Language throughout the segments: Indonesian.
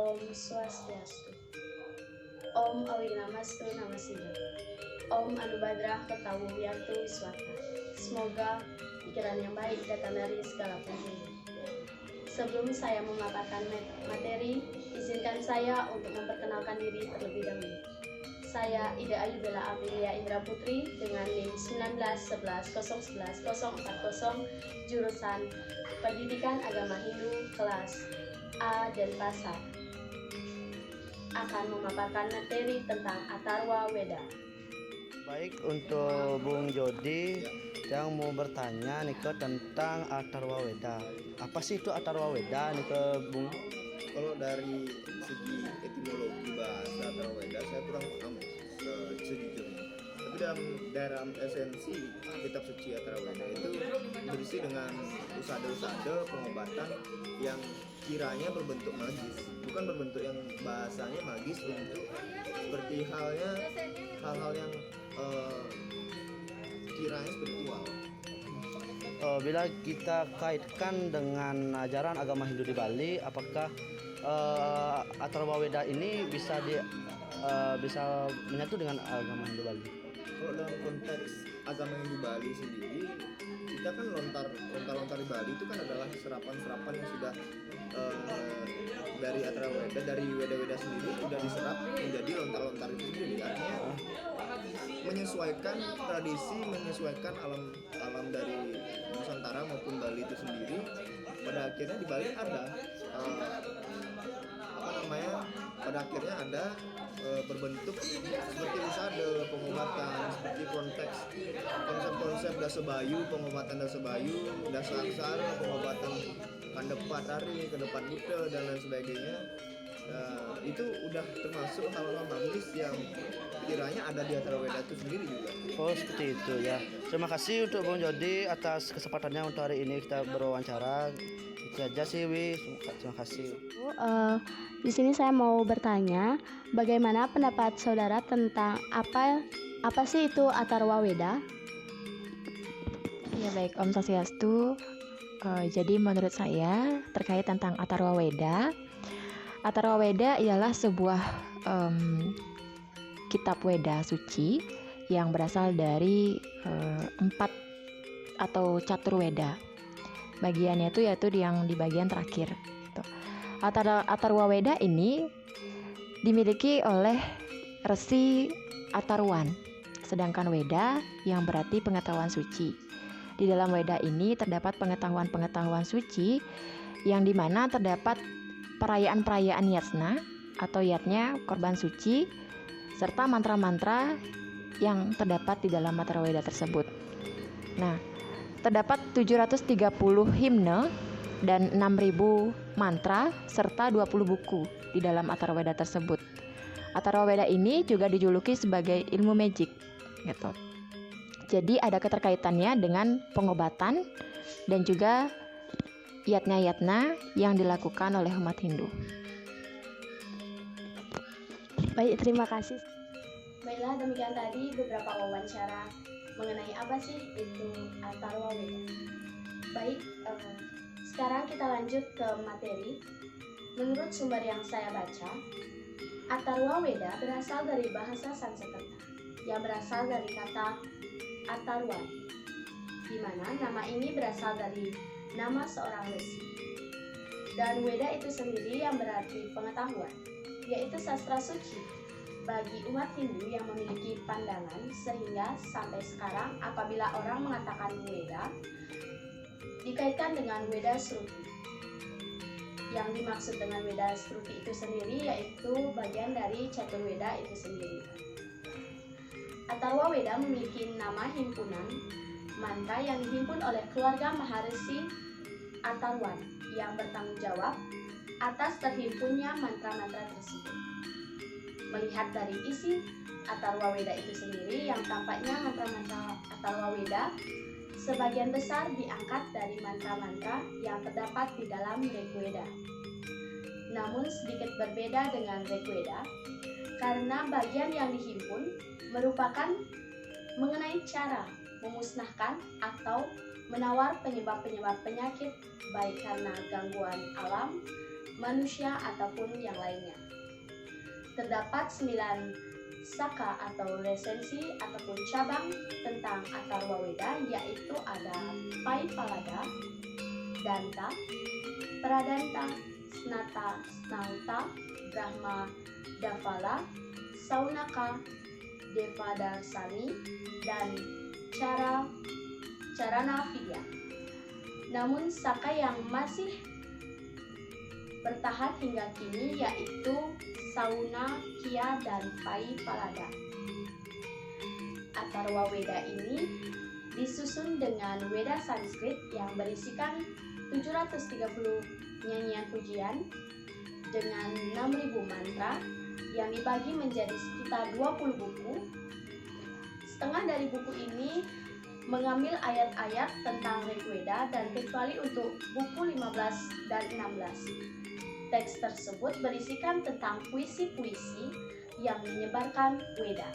Om Swastiastu. Om Awinamastu Namasida. Om Anubadrah Ketawu Wiyartu Wiswata. Semoga pikiran yang baik datang dari segala penjuru. Sebelum saya memaparkan materi, izinkan saya untuk memperkenalkan diri terlebih dahulu. Saya Ida Ayudela Amelia Indra Putri dengan NIM 191101140 jurusan Pendidikan Agama Hindu kelas A Denpasar. Akan memaparkan materi tentang Atharwa Weda. Baik, untuk Bung Jody yang mau bertanya nih ke tentang Atharwa Weda. Apa sih itu Atharwa Weda nih ke Bung? Kalau dari segi etimologi bahasa Atharwa Weda saya kurang paham sejujurnya. Tapi dalam esensi kitab suci Atharwa Weda itu berisi dengan usada-usada pengobatan yang kiranya berbentuk magis, bukan berbentuk yang bahasanya magis, bentuk seperti hal-hal yang kiranya spiritual. Bila kita kaitkan dengan ajaran agama Hindu di Bali, apakah Atharwa Weda ini bisa menyatu dengan agama Hindu Bali? Kalau dalam konteks agama Hindu Bali sendiri, kita kan lontar di Bali itu kan adalah serapan-serapan yang sudah dari Atharwa Weda, dari Weda-Weda sendiri sudah diserap menjadi lontar-lontar itu sendiri. Artinya menyesuaikan tradisi, menyesuaikan alam dari Nusantara maupun Bali itu sendiri. Pada akhirnya di Bali ada pada akhirnya ada berbentuk seperti wisada, pengobatan, seperti konsep-konsep Dasabayu, pengobatan Dasabayu, Dasaksara, pengobatan Kandepat Ari, Kandepat Buddha dan lain sebagainya. Itu udah termasuk hal-hal magis yang kiranya ada di Atharwa Weda itu sendiri juga. Oh, seperti itu ya. Terima kasih untuk Bung Jody atas kesempatannya untuk hari ini kita berwawancara. Itu aja sih, Wi. Terima kasih. Di sini saya mau bertanya, bagaimana pendapat saudara tentang apa sih itu Atharwa Weda? Ya baik, Om Swastiastu. Jadi menurut saya terkait tentang Atharwa Weda ialah sebuah kitab Weda suci yang berasal dari 4 atau catur Weda. Bagiannya itu yaitu yang di bagian terakhir. Gitu. Atharwa Weda ini dimiliki oleh Resi Atharwan, sedangkan Weda yang berarti pengetahuan suci. Di dalam Weda ini terdapat pengetahuan-pengetahuan suci yang dimana terdapat perayaan-perayaan yasna atau yatnya korban suci serta mantra-mantra yang terdapat di dalam Atharwa Weda tersebut. Nah, terdapat 730 himne dan 6.000 mantra serta 20 buku di dalam Atharwa Weda tersebut. Atharwa Weda ini juga dijuluki sebagai ilmu magic gitu. Jadi ada keterkaitannya dengan pengobatan dan juga yatna-yatna yang dilakukan oleh umat Hindu. Baik, terima kasih. Baiklah, demikian tadi beberapa wawancara mengenai apa sih itu Atharwa Weda. Baik, sekarang kita lanjut ke materi. Menurut sumber yang saya baca, Atharwa Weda berasal dari bahasa Sanskerta yang berasal dari kata Atharwa, di mana nama ini berasal dari nama seorang resi. Dan Weda itu sendiri yang berarti pengetahuan, yaitu sastra suci bagi umat Hindu yang memiliki pandangan sehingga sampai sekarang apabila orang mengatakan Weda dikaitkan dengan Weda Sruti. Yang dimaksud dengan Weda Sruti itu sendiri yaitu bagian dari catur Weda itu sendiri. Atharwa Weda memiliki nama himpunan mantra yang dihimpun oleh keluarga Maharesi Atharwan yang bertanggung jawab atas terhimpunnya mantra-mantra tersebut. Melihat dari isi Atharwa Weda itu sendiri yang tampaknya mantra-mantra Atharwa Weda sebagian besar diangkat dari mantra-mantra yang terdapat di dalam Rigveda. Namun sedikit berbeda dengan Rigveda karena bagian yang dihimpun merupakan mengenai cara memusnahkan atau menawar penyebab-penyebab penyakit baik karena gangguan alam manusia ataupun yang lainnya. Terdapat 9 saka atau resensi ataupun cabang tentang Atharwa Weda, yaitu ada Paipalada, Danta, Pradanta, Snata, Snauta, Brahma, Davala, Saunaka, Devadarsani, dan Carana Vidya. Namun saka yang masih bertahan hingga kini yaitu Sauna, Kia, dan Paipalada. Atharwa Weda ini disusun dengan Weda Sanskrit yang berisikan 730 nyanyian pujian dengan 6.000 mantra yang dibagi menjadi sekitar 20 buku. Setengah dari buku ini mengambil ayat-ayat tentang Rigveda dan kecuali untuk buku 15 dan 16. Teks tersebut berisikan tentang puisi-puisi yang menyebarkan Weda.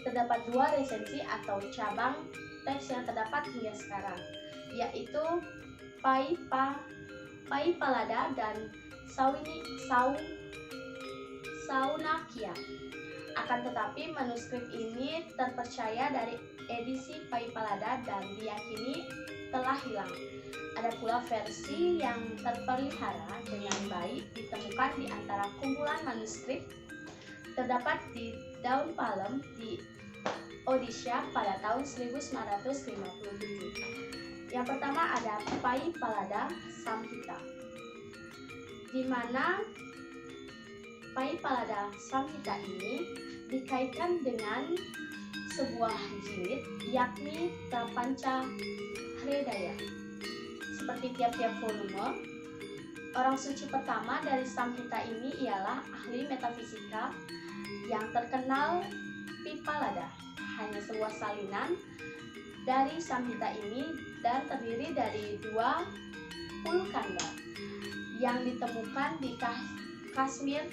Terdapat 2 resensi atau cabang teks yang terdapat hingga sekarang, yaitu Paipalada dan Saunakya. Akan tetapi manuskrip ini terpercaya dari edisi Paipalada dan diyakini telah hilang. Ada pula versi yang terpelihara dengan baik ditemukan di antara kumpulan manuskrip terdapat di Daun Palem di Odisha pada tahun 1957. Yang pertama ada Paipalada Samhita, di mana Paipalada Samhita ini dikaitkan dengan sebuah jilid, yakni Prapanca Hredaya. Seperti tiap-tiap volume, orang suci pertama dari Samhita ini ialah ahli metafisika yang terkenal Pipalada. Hanya sebuah salinan dari Samhita ini dan terdiri dari 20 kanda yang ditemukan di Kashmir.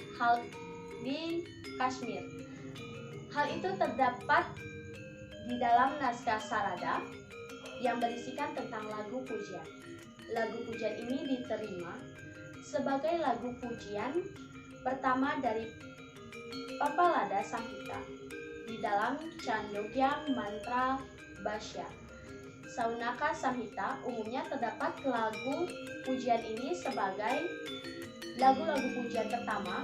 Hal itu terdapat di dalam naskah Sarada yang berisikan tentang lagu pujian. Lagu pujian ini diterima sebagai lagu pujian pertama dari Papalada Samhita di dalam Chandogya Mantra Bhashya. Saunaka Samhita umumnya terdapat lagu pujian ini sebagai lagu-lagu pujian pertama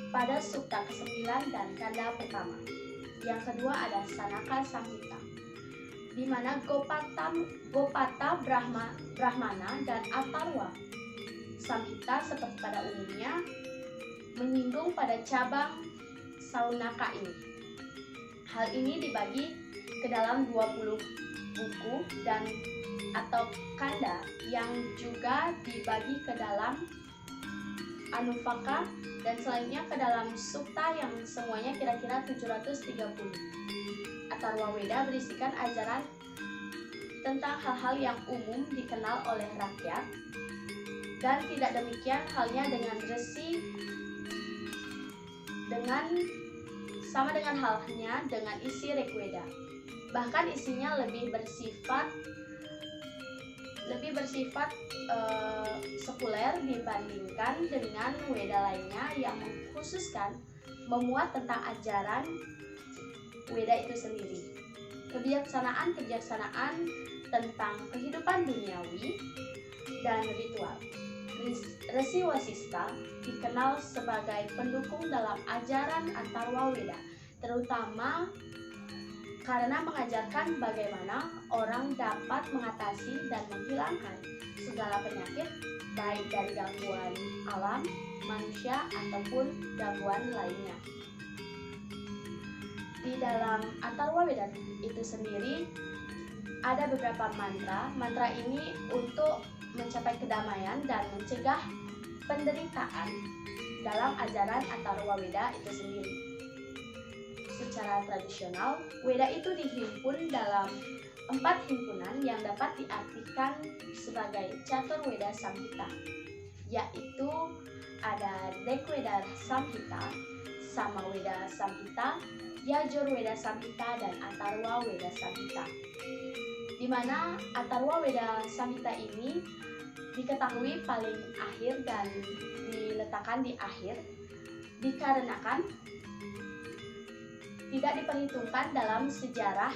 pada sukta ke-9 dan kanda pertama. Yang kedua ada Sanaka Samhita, di mana Gopata Brahmana dan Atharwa Samhita seperti pada umumnya menyinggung pada cabang Saunaka ini. Hal ini dibagi ke dalam 20 buku dan atau kanda yang juga dibagi ke dalam Anuvaka dan selanjutnya ke dalam sukta yang semuanya kira-kira 730. Atharwa Weda berisikan ajaran tentang hal-hal yang umum dikenal oleh rakyat, dan tidak demikian halnya dengan resi, sama dengan halnya dengan isi Rigveda. Bahkan isinya lebih bersifat sekuler dibandingkan dengan Weda lainnya yang mengkhususkan memuat tentang ajaran Weda itu sendiri. Kebijaksanaan tentang kehidupan duniawi dan ritual. Resi Wasista dikenal sebagai pendukung dalam ajaran Atharwa Weda, terutama karena mengajarkan bagaimana orang dapat mengatasi dan menghilangkan segala penyakit, baik dari gangguan alam, manusia, ataupun gangguan lainnya. Di dalam Atharwa Weda itu sendiri ada beberapa mantra. Mantra ini untuk mencapai kedamaian dan mencegah penderitaan dalam ajaran Atharwa Weda itu sendiri. Secara tradisional, Weda itu dihimpun dalam 4 himpunan yang dapat diartikan sebagai Catur Weda Samhita, yaitu ada Rigveda Samhita, Samaweda Samhita, Yajur Weda Samhita, dan Atharwa Weda Samhita. Di mana Atharwa Weda Samhita ini diketahui paling akhir dan diletakkan di akhir dikarenakan tidak diperhitungkan dalam sejarah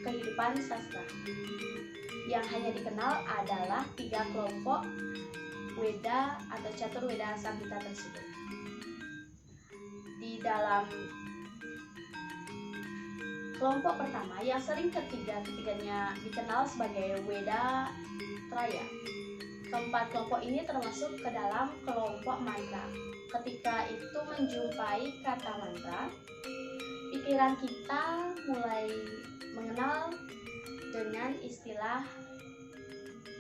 kehidupan sastra. Yang hanya dikenal adalah 3 kelompok Weda atau catur Weda Samhita tersebut. Di dalam kelompok pertama yang sering ketiganya dikenal sebagai Weda Traya. Keempat kelompok ini termasuk ke dalam kelompok mantra. Ketika itu menjumpai kata mantra, pikiran kita mulai mengenal dengan istilah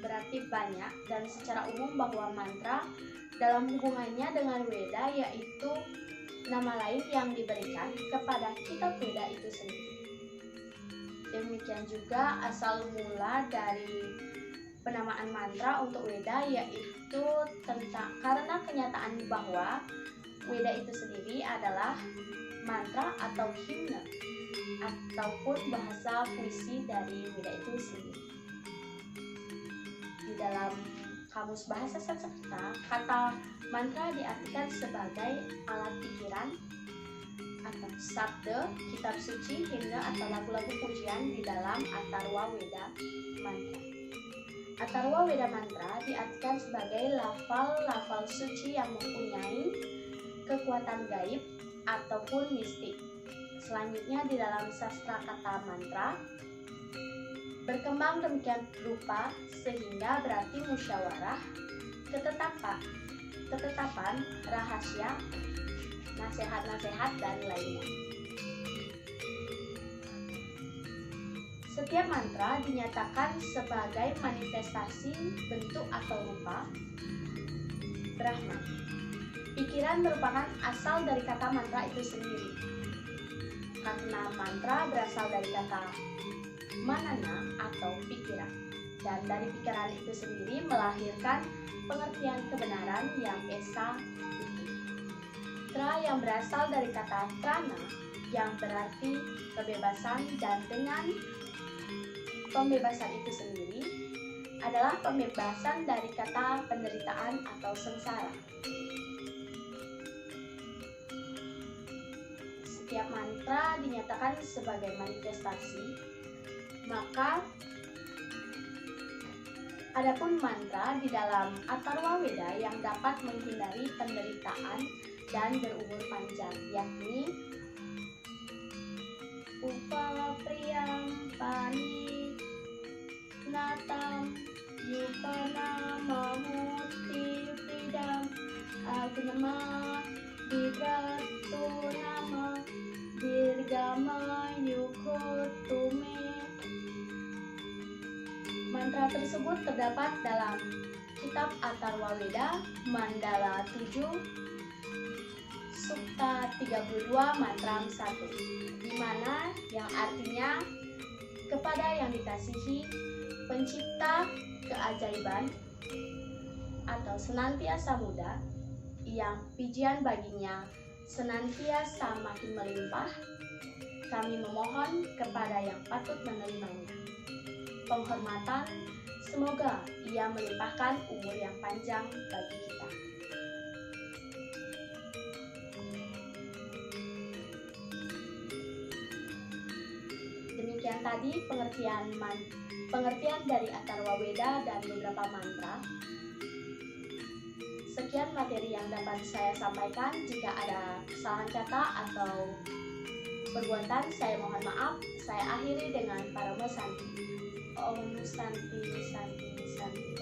berarti banyak dan secara umum bahwa mantra dalam hubungannya dengan Weda yaitu nama lain yang diberikan kepada kitab Weda itu sendiri. Demikian juga asal mula dari penamaan mantra untuk Weda yaitu karena kenyataan bahwa Weda itu sendiri adalah mantra atau himne ataupun bahasa puisi dari Weda itu sendiri. Di dalam kamus bahasa Sanskerta, kata mantra diartikan sebagai alat pikiran atau sabda, kitab suci, himne atau lagu-lagu pujian di dalam Atharwa Weda mantra. Atharwa Weda mantra diartikan sebagai lafal-lafal suci yang mempunyai kekuatan gaib ataupun mistik. Selanjutnya di dalam sastra kata mantra berkembang demikian rupa sehingga berarti musyawarah, ketetapan, rahasia, nasihat-nasihat dan lainnya. Setiap mantra dinyatakan sebagai manifestasi bentuk atau rupa Brahman. Pikiran merupakan asal dari kata mantra itu sendiri. Karena mantra berasal dari kata manana atau pikiran, dan dari pikiran itu sendiri melahirkan pengertian kebenaran yang esa utuh. Tra yang berasal dari kata trana yang berarti kebebasan, dan dengan pembebasan itu sendiri adalah pembebasan dari kata penderitaan atau sengsara. Setiap mantra dinyatakan sebagai manifestasi, maka adapun mantra di dalam Atharwa Weda yang dapat menghindari penderitaan dan berumur panjang, yakni Upala Priyam Pani Natam Yupana Mamuti Pridam Agnama Digratu Nama Dirgama Yukotume. Mantra tersebut terdapat dalam kitab Atharwa Weda Mandala 7 Sukta 32 Mantra 1, di mana yang artinya kepada yang dikasihi pencipta keajaiban atau senantiasa muda, yang pujian baginya senantiasa makin melimpah, kami memohon kepada yang patut menerimanya penghormatan, semoga ia melimpahkan umur yang panjang bagi kita. Demikian tadi pengertian dari Atharwa Weda dan beberapa mantra. Sekian materi yang dapat saya sampaikan. Jika ada kesalahan kata atau perbuatan, saya mohon maaf. Saya akhiri dengan Parama Santi. Om Santi Santi Santi.